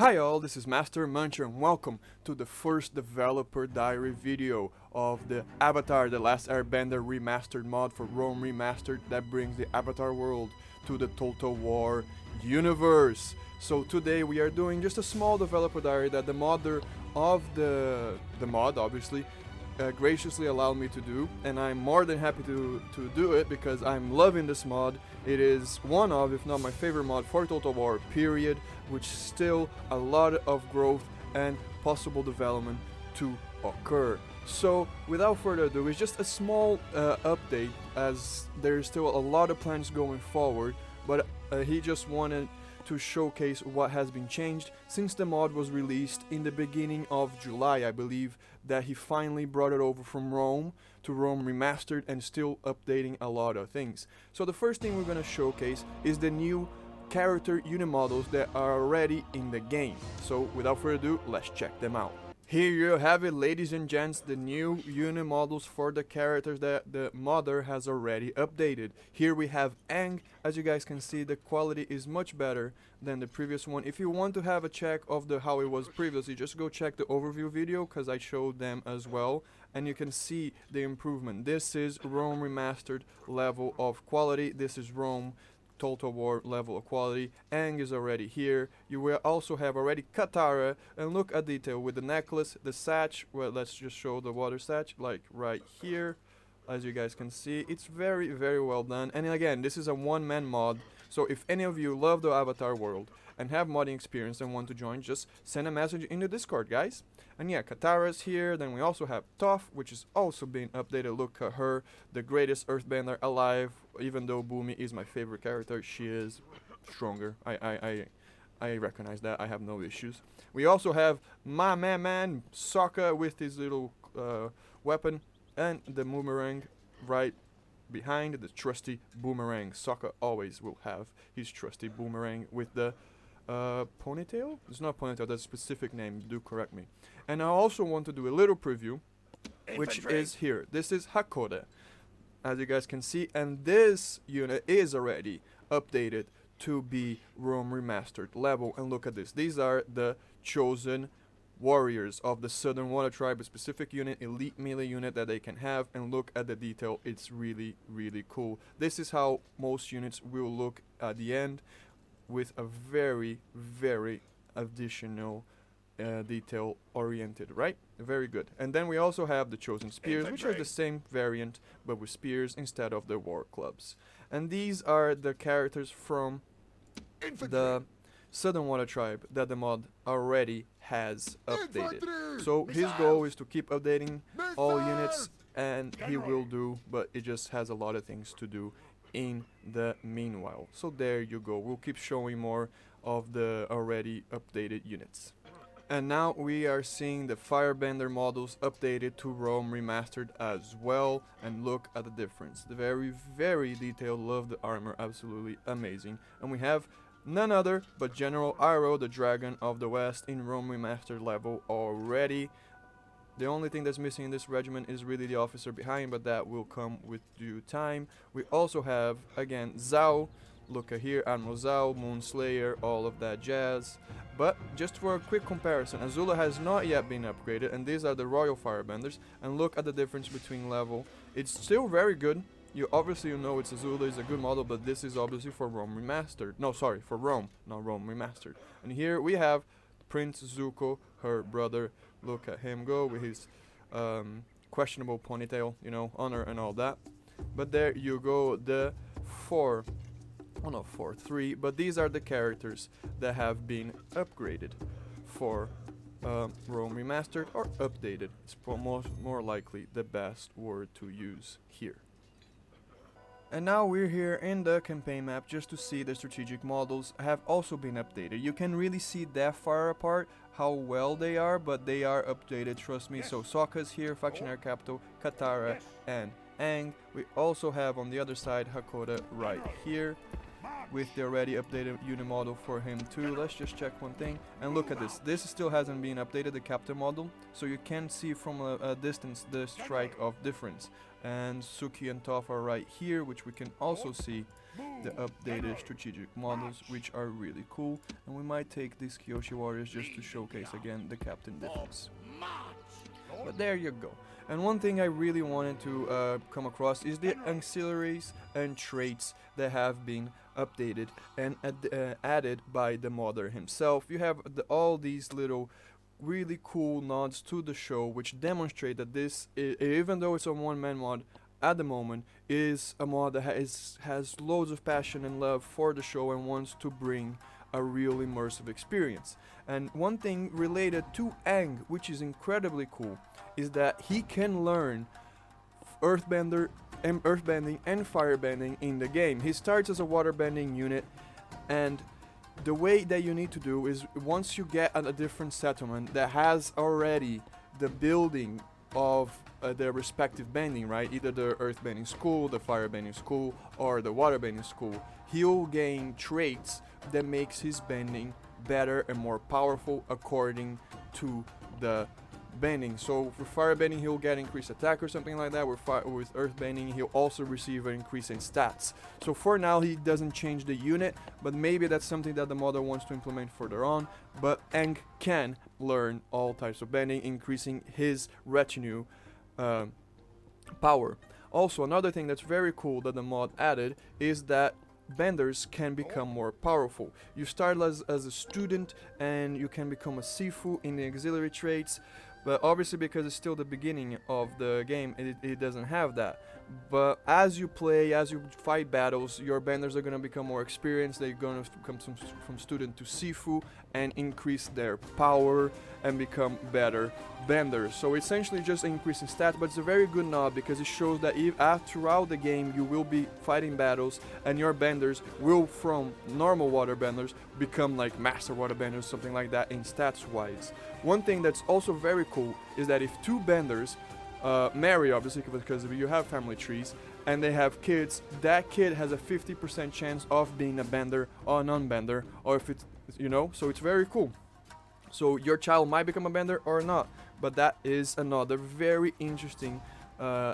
Hi all, this is Master Muncher and welcome to the first developer diary video of the Avatar The Last Airbender remastered mod for Rome Remastered that brings the Avatar world to the Total War universe. So today we are doing just a small developer diary that the modder of the mod obviously graciously allowed me to do, and I'm more than happy to do it because I'm loving this mod. It is one of, if not my favorite mod for Total War period, which still a lot of growth and possible development to occur. So without further ado, it's just a small update as there's still a lot of plans going forward, but he just wanted to showcase what has been changed since the mod was released in the beginning of July, I believe, that he finally brought it over from Rome to Rome Remastered and still updating a lot of things. So the first thing we're going to showcase is the new character unit models that are already in the game. So without further ado, let's check them out. Here you have it, ladies and gents, the new unit models for the characters that the modder has already updated. Here we have Aang. As you guys can see, the quality is much better than the previous one. If you want to have a check of how it was previously, just go check the overview video because I showed them as well, and you can see the improvement. This is Rome Remastered level of quality. This is Rome Total War level of quality. Aang is already here. You will also have already Katara, and look at detail with the necklace, the satch. Well, let's just show the water satch, like right here. As you guys can see, it's very well done. And again, this is a one-man mod, so if any of you love the Avatar world and have modding experience and want to join, just send a message in the Discord, guys. And yeah, Katara's here. Then we also have Toph, which is also being updated. Look at her, the greatest earthbender alive. Even though Boomy is my favorite character, she is stronger. I recognize that. I have no issues. We also have my man Sokka with his little weapon and the boomerang right behind the trusty boomerang. Sokka always will have his trusty boomerang with the ponytail? It's not ponytail, that's a specific name, do correct me. And I also want to do a little preview, which is here. This is Hakoda, as you guys can see, and this unit is already updated to be Rome Remastered level. And look at this, these are the chosen warriors of the Southern Water Tribe, a specific unit, elite melee unit that they can have, and look at the detail, it's really cool. This is how most units will look at the end, with a very additional detail oriented, right? Very good. And then we also have the chosen spears, which are the same variant but with spears instead of the war clubs. And these are the characters from the Southern Water Tribe that the mod already has updated. So his goal is to keep updating all units, and he will do, but it just has a lot of things to do in the meanwhile. So there you go, we'll keep showing more of the already updated units. And now we are seeing the Firebender models updated to Rome Remastered as well, and look at the difference. The very detailed, love the armor, absolutely amazing. And we have none other but General Iroh, the Dragon of the West, in Rome Remastered level already. The only thing that's missing in this regiment is really the officer behind, but that will come with due time. We also have, again, Zhao. Look at here, Admiral Zhao, Moonslayer, all of that jazz. But just for a quick comparison, Azula has not yet been upgraded, and these are the Royal Firebenders. And look at the difference between level. It's still very good. Obviously you know it's Azula is a good model, but this is obviously for Rome Remastered. No, sorry, for Rome, not Rome Remastered. And here we have Prince Zuko, her brother. Look at him go with his questionable ponytail, you know, honor and all that. But there you go, the three, but these are the characters that have been upgraded for Rome Remastered, or updated. It's more likely the best word to use here. And now we're here in the campaign map just to see the strategic models have also been updated. You can really see that far apart how well they are, but they are updated, trust me. So Sokka's here, Factionary Capital, Katara, and Aang. We also have on the other side Hakoda right here. with the already updated unit model for him too. Let's just check one thing and look at this. This still hasn't been updated, the captain model, so you can see from a distance the strike of difference. And Suki and Toph are right here, which we can also see the updated strategic models, which are really cool. And we might take these Kyoshi warriors just to showcase again the captain difference. But there you go. And one thing I really wanted to come across is the auxiliaries and traits that have been updated and added by the modder himself. You have all these little really cool nods to the show, which demonstrate that this, even though it's a one-man mod at the moment, is a mod that has loads of passion and love for the show and wants to bring a real immersive experience. And one thing related to Aang, which is incredibly cool, is that he can learn earthbending and firebending in the game. He starts as a waterbending unit, and the way that you need to do is once you get a different settlement that has already the building of their respective bending, right? Either the earthbending school, the firebending school, or the waterbending school, he'll gain traits that makes his bending better and more powerful according to the bending. So for firebending he'll get increased attack or something like that. With earthbending he'll also receive an increase in stats. So for now he doesn't change the unit, but maybe that's something that the modder wants to implement further on. But Aang can learn all types of bending, increasing his retinue power. Also, another thing that's very cool that the mod added is that benders can become more powerful. You start as a student and you can become a Sifu in the auxiliary traits, but obviously because it's still the beginning of the game, it doesn't have that. But as you play, as you fight battles, your benders are going to become more experienced. They're going to come from student to Sifu and increase their power and become better benders. So essentially just increasing stats, but it's a very good nod because it shows that throughout the game you will be fighting battles and your benders will, from normal water benders, become like master water benders, something like that in stats wise. One thing that's also very cool is that if two benders marry, obviously because you have family trees, and they have kids, that kid has a 50% chance of being a bender or a non-bender, or if it's, so it's very cool. So your child might become a bender or not, but that is another very interesting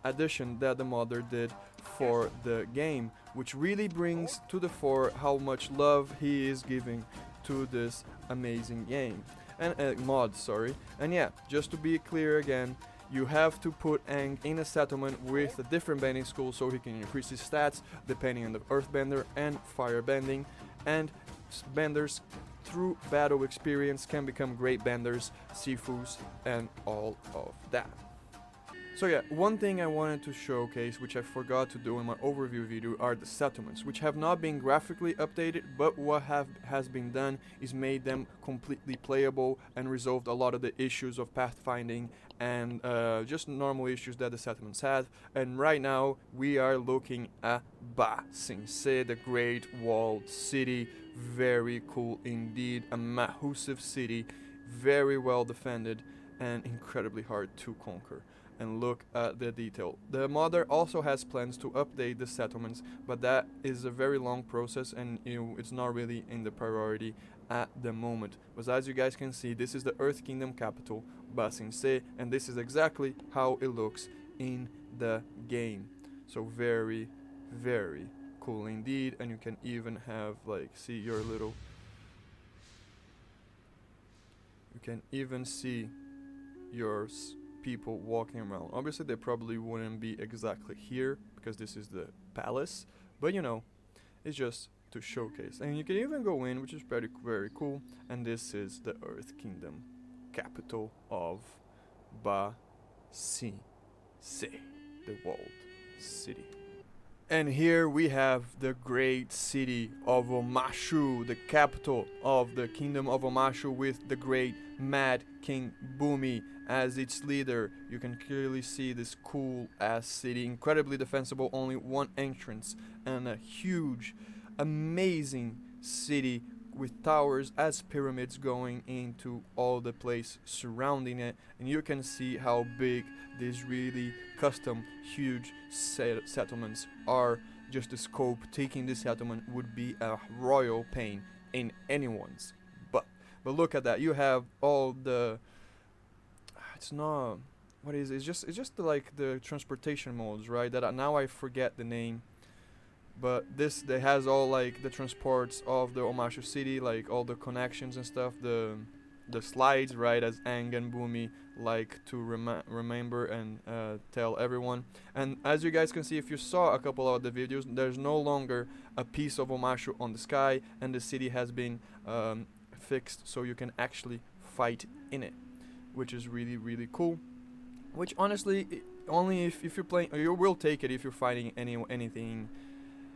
addition that the modder did for the game, which really brings to the fore how much love he is giving to this amazing game and mod, sorry. And yeah, just to be clear again, you have to put Aang in a settlement with a different bending school so he can increase his stats depending on the earthbender and firebending, and benders through battle experience can become great benders, Sifus, and all of that. So yeah, one thing I wanted to showcase, which I forgot to do in my overview video, are the settlements, which have not been graphically updated, but what has been done is made them completely playable and resolved a lot of the issues of pathfinding and just normal issues that the settlements had. And right now we are looking at Ba Sing Se, the Great Walled City. Very cool indeed, a massive city, very well defended and incredibly hard to conquer. And look at the detail. The modder also has plans to update the settlements, but that is a very long process and it's not really in the priority at the moment. But as you guys can see, this is the Earth Kingdom capital, Ba Sing Se, and this is exactly how it looks in the game. So very, very cool indeed. And you can even have, like, see your little, you can even see your people walking around. Obviously they probably wouldn't be exactly here because this is the palace, but it's just to showcase. And you can even go in, which is very cool. And this is the Earth Kingdom capital of Ba Sing Se, the walled city. And here we have the great city of Omashu, the capital of the kingdom of Omashu, with the great Mad King Bumi as its leader. You can clearly see this cool ass city, incredibly defensible, only one entrance, and a huge, amazing city with towers as pyramids going into all the place surrounding it. And you can see how big these really custom huge settlements are just the scope, taking this settlement would be a royal pain in anyone's butt. But look at that, you have all the, it's not, what is it? It's just like the transportation modes, right? That now I forget the name, but this they has all like the transports of the Omashu city, like all the connections and stuff, the slides, right, as Aang and Bumi like to remember and tell everyone. And as you guys can see, if you saw a couple of the videos, there's no longer a piece of Omashu on the sky, and the city has been fixed so you can actually fight in it, which is really, really cool. Which honestly, only if you're playing, you will take it if you're fighting anything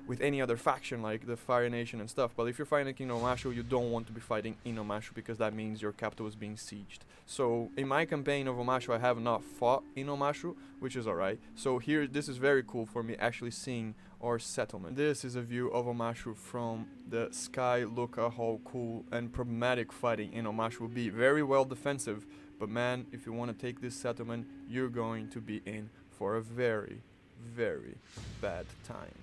with any other faction like the Fire Nation and stuff. But if you're fighting in Omashu, you don't want to be fighting in Omashu, because that means your capital is being sieged. So in my campaign of Omashu, I have not fought in Omashu, which is alright. So here, this is very cool for me, actually seeing our settlement. This is a view of Omashu from the sky. Look at how cool and problematic fighting in Omashu will be. Very well defensive, but man, if you want to take this settlement, you're going to be in for a very, very bad time.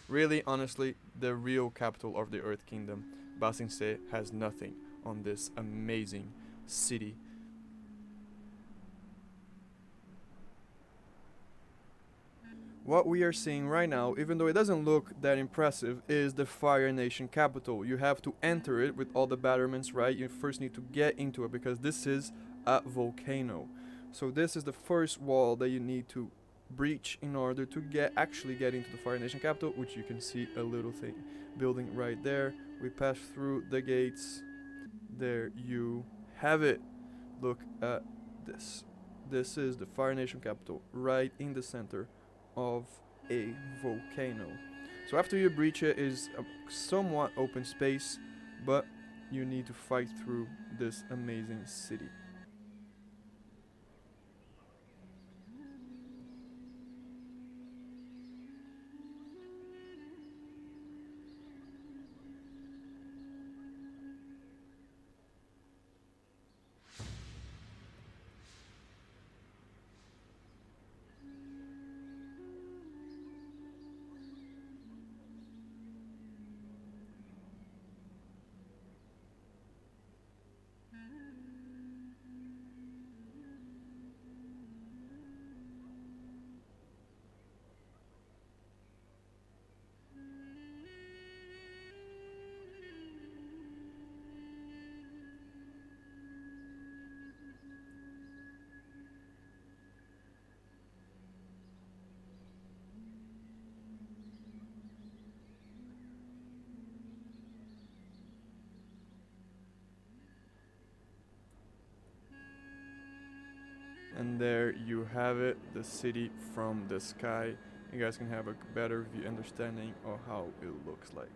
Really, honestly, the real capital of the Earth Kingdom, Ba Sing Se, has nothing on this amazing city. What we are seeing right now, even though it doesn't look that impressive, is the Fire Nation capital. You have to enter it with all the battlements, right? You first need to get into it, because this is a volcano. So this is the first wall that you need to breach in order to actually get into the Fire Nation capital, which you can see a little thing building right there. We pass through the gates. There you have it. Look at this. This is the Fire Nation capital, right in the center of a volcano. So after you breach it is a somewhat open space, but you need to fight through this amazing city. And there you have it, the city from the sky. You guys can have a better understanding of how it looks like.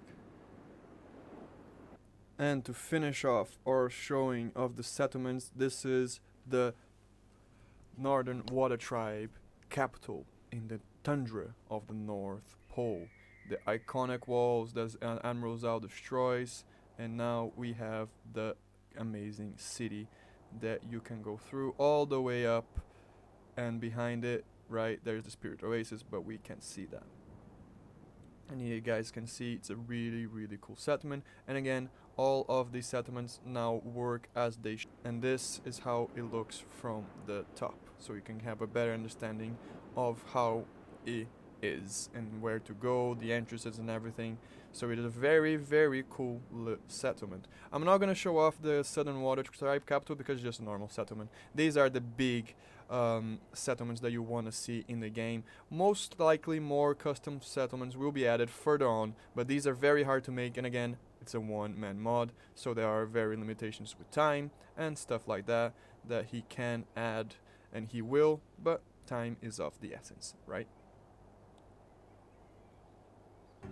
And to finish off our showing of the settlements, this is the Northern Water Tribe capital in the tundra of the North Pole. The iconic walls that Admiral Zhao destroys, and now we have the amazing city that you can go through all the way up, and behind it, right, there's the Spirit Oasis, but we can't see that. And you guys can see it's a really, really cool settlement. And again, all of these settlements now work as they should. And this is how it looks from the top, so you can have a better understanding of how it is and where to go, the entrances and everything. So it is a very, very cool settlement. I'm not gonna show off the Southern Water Tribe capital because it's just a normal settlement. These are the big settlements that you want to see in the game. Most likely more custom settlements will be added further on, but these are very hard to make, and again, it's a one-man mod, so there are very limitations with time and stuff like that that he can add, and he will, but time is of the essence, right?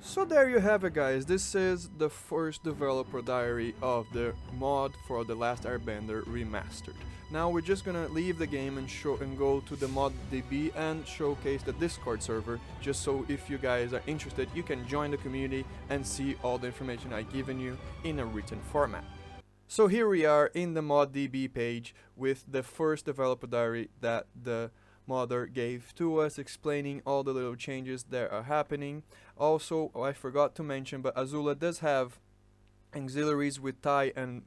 So there you have it, guys. This is the first developer diary of the mod for The Last Airbender Remastered. Now we're just gonna leave the game and go to the ModDB and showcase the Discord server, just so if you guys are interested, you can join the community and see all the information I've given you in a written format. So here we are in the ModDB page with the first developer diary that the modder gave to us, explaining all the little changes that are happening. Also, I forgot to mention, but Azula does have auxiliaries with Ty and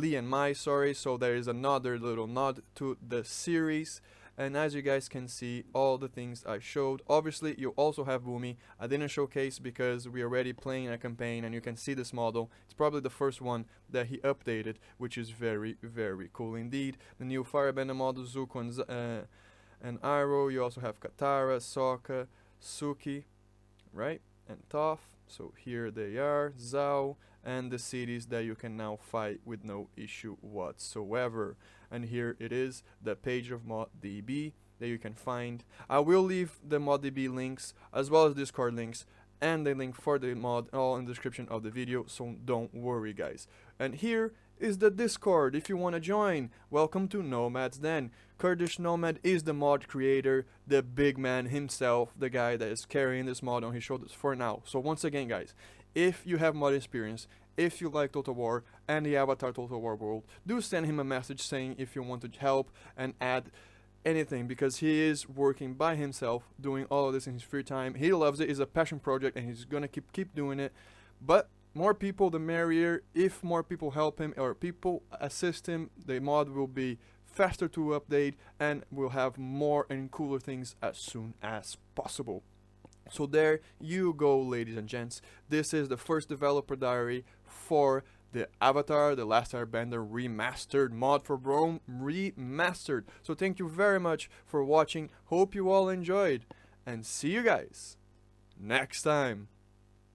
Lee and Mai, sorry, so there is another little nod to the series. And as you guys can see, all the things I showed. Obviously, you also have Boomy. I didn't showcase because we are already playing a campaign, and you can see this model. It's probably the first one that he updated, which is very, very cool indeed. The new Firebender model, Zuko and Iroh. You also have Katara, Sokka, Suki, right? And Toph. So here they are, Zhao, and the cities that you can now fight with no issue whatsoever. And here it is, the page of ModDB that you can find. I will leave the ModDB links as well as Discord links and the link for the mod all in the description of the video, so don't worry guys. And here is the Discord if you want to join. Welcome to Nomad's Den. Kurdish Nomad is the mod creator, the big man himself, the guy that is carrying this mod on his shoulders for now. So once again guys, if you have mod experience, if you like Total War and the Avatar Total War world, do send him a message saying if you want to help and add anything, because he is working by himself, doing all of this in his free time. He loves it, it's a passion project, and he's gonna keep doing it. But more people the merrier. If more people help him or people assist him, the mod will be faster to update and we'll have more and cooler things as soon as possible. So there you go, ladies and gents. This is the first developer diary for the Avatar The Last Airbender Remastered mod for Rome Remastered. So thank you very much for watching. Hope you all enjoyed, and see you guys next time.